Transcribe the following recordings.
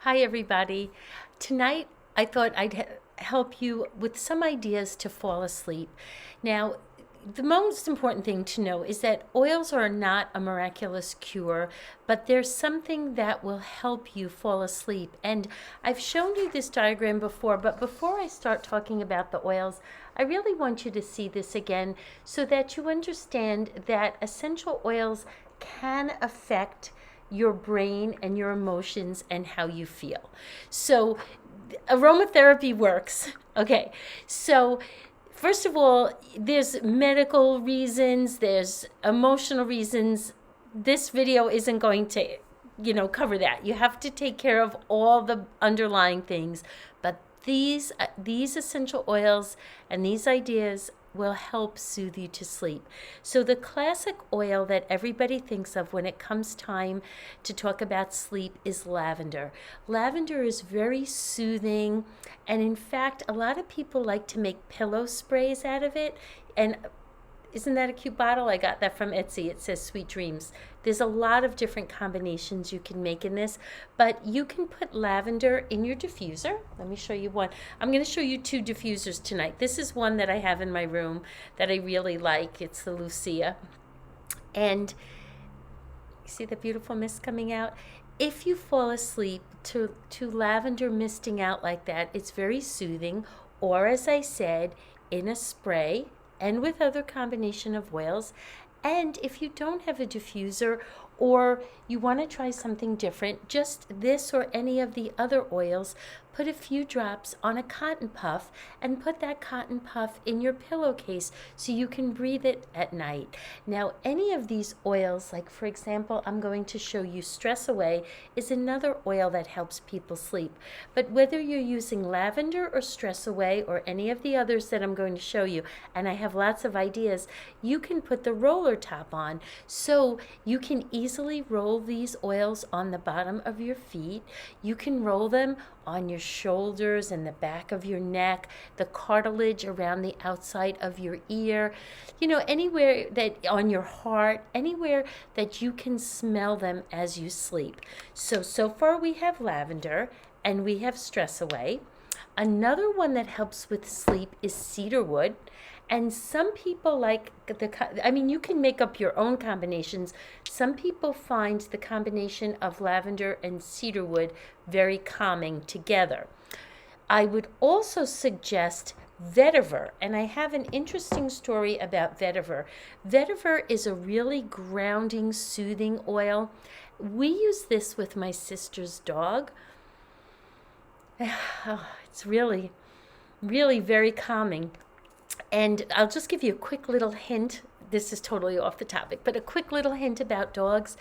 Hi, everybody. Tonight, I thought help you with some ideas to fall asleep. Now, the most important thing to know is that oils are not a miraculous cure, but there's something that will help you fall asleep. And I've shown you this diagram before, but before I start talking about the oils, I really want you to see this again so that you understand that essential oils can affect your brain and your emotions and how you feel. So aromatherapy works. Okay, so first of all, there's medical reasons, there's emotional reasons. This video isn't going to, cover that. You have to take care of all the underlying things, but these essential oils and these ideas will help soothe you to sleep. So the classic oil that everybody thinks of when it comes time to talk about sleep is lavender. Lavender is very soothing, and in fact, a lot of people like to make pillow sprays out of it. And isn't that a cute bottle? I got that from Etsy. It says Sweet Dreams. There's a lot of different combinations you can make in this, but you can put lavender in your diffuser. Let me show you one. I'm going to show you two diffusers tonight. This is one that I have in my room that I really like. It's the Lucia. And you see the beautiful mist coming out? If you fall asleep to lavender misting out like that, it's very soothing. Or as I said, in a spray, and with other combination of oils. And if you don't have a diffuser or you want to try something different, just this or any of the other oils, put a few drops on a cotton puff and put that cotton puff in your pillowcase so you can breathe it at night. Now, any of these oils, like for example, I'm going to show you Stress Away, is another oil that helps people sleep. But whether you're using lavender or Stress Away or any of the others that I'm going to show you, and I have lots of ideas, you can put the roller top on. So you can easily roll these oils on the bottom of your feet. You can roll them on your shoulders and the back of your neck, the cartilage around the outside of your ear, anywhere that on your heart, anywhere that you can smell them as you sleep. So far we have lavender and we have Stress Away. Another one that helps with sleep is Cedar Wood. And some people you can make up your own combinations. Some people find the combination of lavender and cedar wood very calming together. I would also suggest vetiver, and I have an interesting story about vetiver. Vetiver is a really grounding, soothing oil. We use this with my sister's dog. It's really, really very calming. And I'll just give you a quick little hint. This is totally off the topic, but a quick little hint about dogs.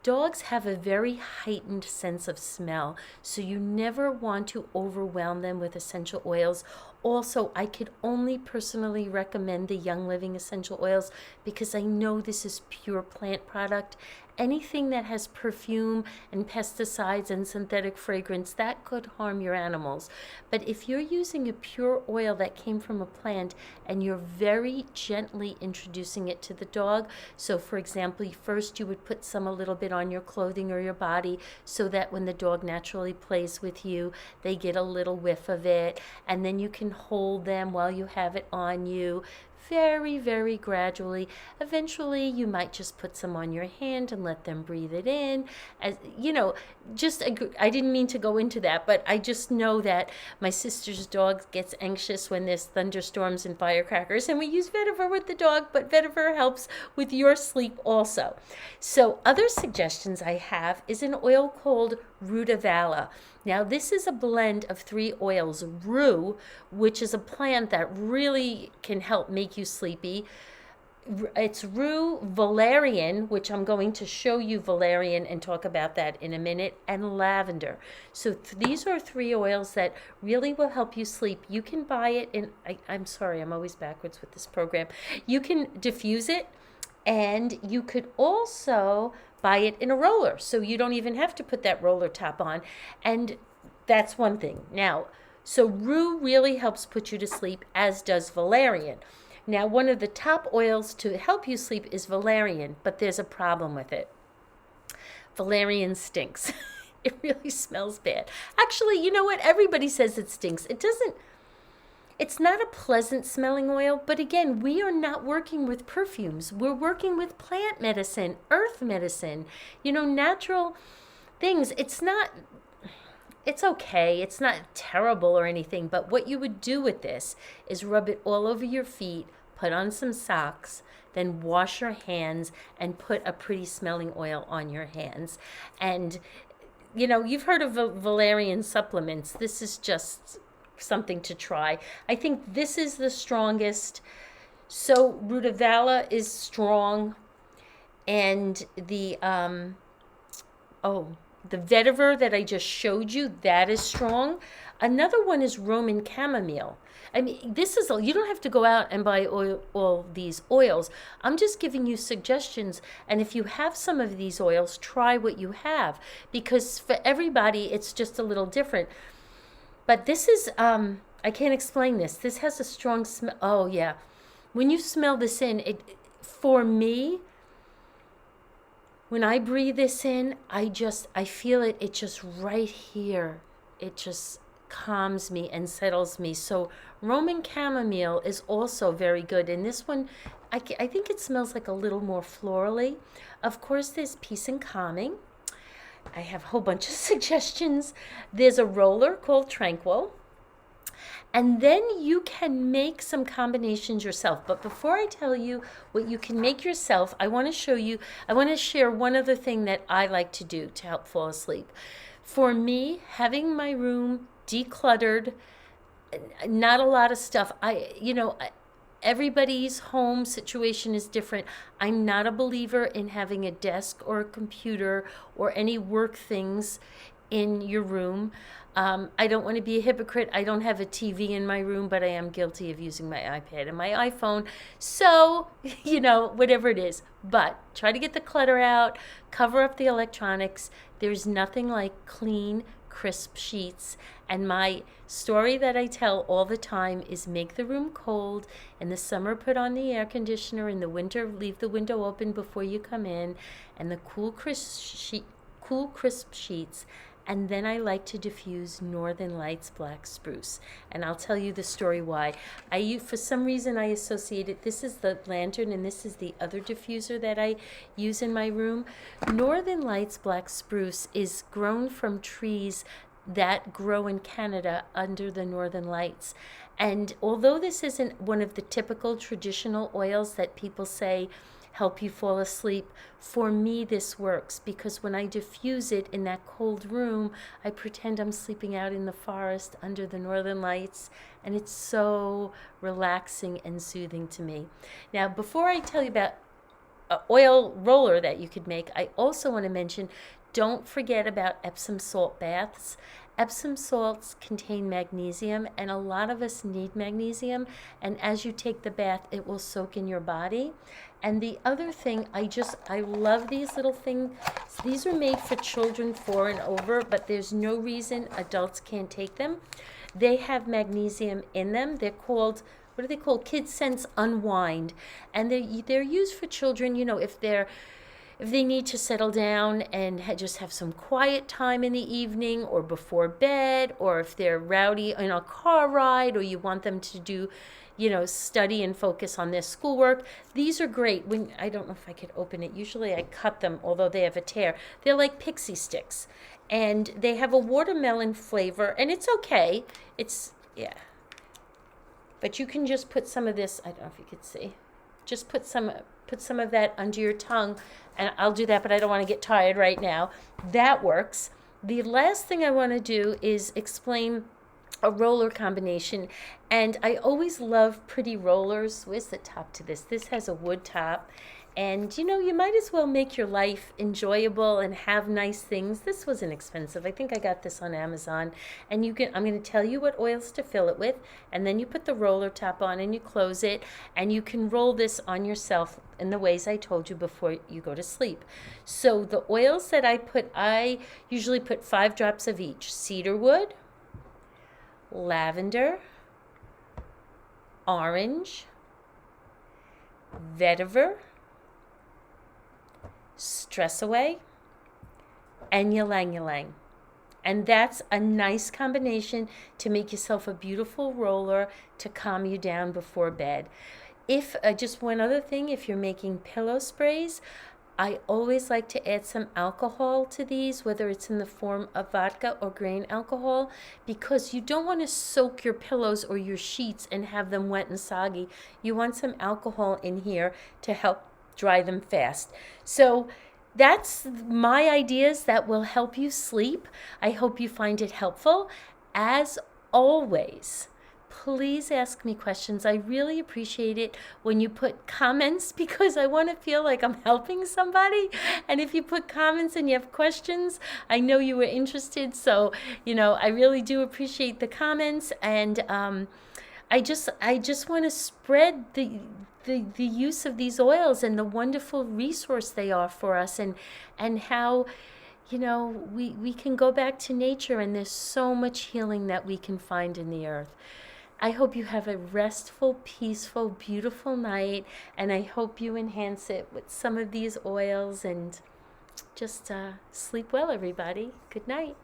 Dogs have a very heightened sense of smell, so you never want to overwhelm them with essential oils. Also, I could only personally recommend the Young Living essential oils because I know this is pure plant product. Anything that has perfume and pesticides and synthetic fragrance, that could harm your animals. But if you're using a pure oil that came from a plant and you're very gently introducing it to the dog, so for example, first you would put some a little bit on your clothing or your body so that when the dog naturally plays with you, they get a little whiff of it, and then you can hold them while you have it on you. Very, very gradually. Eventually, you might just put some on your hand and let them breathe it in. As I didn't mean to go into that, but I just know that my sister's dog gets anxious when there's thunderstorms and firecrackers, and we use vetiver with the dog, but vetiver helps with your sleep also. So other suggestions I have is an oil called Rutavala. Now, this is a blend of 3 oils. Rue, which is a plant that really can help make you sleepy. It's rue, valerian, which I'm going to show you valerian and talk about that in a minute, and lavender. So these are 3 oils that really will help you sleep. You can buy it in, I'm sorry, I'm always backwards with this program. You can diffuse it, and you could also buy it in a roller, so you don't even have to put that roller top on. And that's one thing. Now, so rue really helps put you to sleep, as does valerian. Now, one of the top oils to help you sleep is valerian, but there's a problem with it. Valerian stinks. It really smells bad. Actually, you know what? Everybody says it stinks. It doesn't. It's not a pleasant smelling oil, but again, we are not working with perfumes. We're working with plant medicine, earth medicine, natural things. It's okay. It's not terrible or anything, but what you would do with this is rub it all over your feet, put on some socks, then wash your hands and put a pretty smelling oil on your hands. And, you've heard of Valerian supplements. This is just something to try. I think this is the strongest. So Rutavala is strong, and the vetiver that I just showed you, that is strong. Another one is Roman chamomile. I mean, you don't have to go out and buy all these oils. I'm just giving you suggestions. And if you have some of these oils, try what you have. Because for everybody, it's just a little different. But this is, I can't explain this. This has a strong smell. Oh, yeah. When you smell this in, for me, when I breathe this in, I feel it just right here. It just calms me and settles me. So Roman chamomile is also very good. And this one, I think it smells like a little more florally. Of course, there's peace and calming. I have a whole bunch of suggestions. There's a roller called Tranquil. And then you can make some combinations yourself. But before I tell you what you can make yourself, I want to share one other thing that I like to do to help fall asleep. For me, having my room decluttered, not a lot of stuff. Everybody's home situation is different. I'm not a believer in having a desk or a computer or any work things in your room. I don't want to be a hypocrite. I don't have a TV in my room, but I am guilty of using my iPad and my iPhone. So, whatever it is. But try to get the clutter out, cover up the electronics. There's nothing like clean, crisp sheets. And my story that I tell all the time is make the room cold. In the summer, put on the air conditioner. In the winter, leave the window open before you come in. And the cool, crisp sheets. And then I like to diffuse Northern Lights Black Spruce. And I'll tell you the story why. For some reason, I associated, this is the lantern and this is the other diffuser that I use in my room. Northern Lights Black Spruce is grown from trees that grow in Canada under the Northern Lights. And although this isn't one of the typical traditional oils that people say help you fall asleep, for me this works because when I diffuse it in that cold room, I pretend I'm sleeping out in the forest under the Northern Lights, and it's so relaxing and soothing to me. Now, before I tell you about an oil roller that you could make, I also want to mention, don't forget about Epsom salt baths. Epsom salts contain magnesium, and a lot of us need magnesium, and as you take the bath, it will soak in your body. And the other thing, I love these little things. These are made for children 4 and over, but there's no reason adults can't take them. They have magnesium in them. They're called, what are they called? Sense Unwind. And they're used for children, if they need to settle down and just have some quiet time in the evening or before bed, or if they're rowdy in a car ride, or you want them to do, study and focus on their schoolwork. These are great. I don't know if I could open it. Usually I cut them, although they have a tear. They're like pixie sticks, and they have a watermelon flavor, and it's okay. But you can just put some of this, I don't know if you could see, just put some of that under your tongue, and I'll do that, but I don't want to get tired right now. That works. The last thing I want to do is explain a roller combination, and I always love pretty rollers. Where's the top to this? This has a wood top, and you might as well make your life enjoyable and have nice things. This wasn't expensive. I think I got this on Amazon, and I'm going to tell you what oils to fill it with, and then you put the roller top on and you close it, and you can roll this on yourself in the ways I told you before you go to sleep. So the oils that I usually put 5 drops of each: cedar wood, lavender, orange, vetiver, stress away, and ylang ylang. And that's a nice combination to make yourself a beautiful roller to calm you down before bed. If just one other thing, if you're making pillow sprays, I always like to add some alcohol to these, whether it's in the form of vodka or grain alcohol, because you don't want to soak your pillows or your sheets and have them wet and soggy. You want some alcohol in here to help dry them fast. So that's my ideas that will help you sleep. I hope you find it helpful. As always, please ask me questions. I really appreciate it when you put comments, because I want to feel like I'm helping somebody. And if you put comments and you have questions, I know you were interested. So, I really do appreciate the comments. And I just want to spread the use of these oils and the wonderful resource they are for us, and how we can go back to nature, and there's so much healing that we can find in the earth. I hope you have a restful, peaceful, beautiful night, and I hope you enhance it with some of these oils, and just sleep well, everybody. Good night.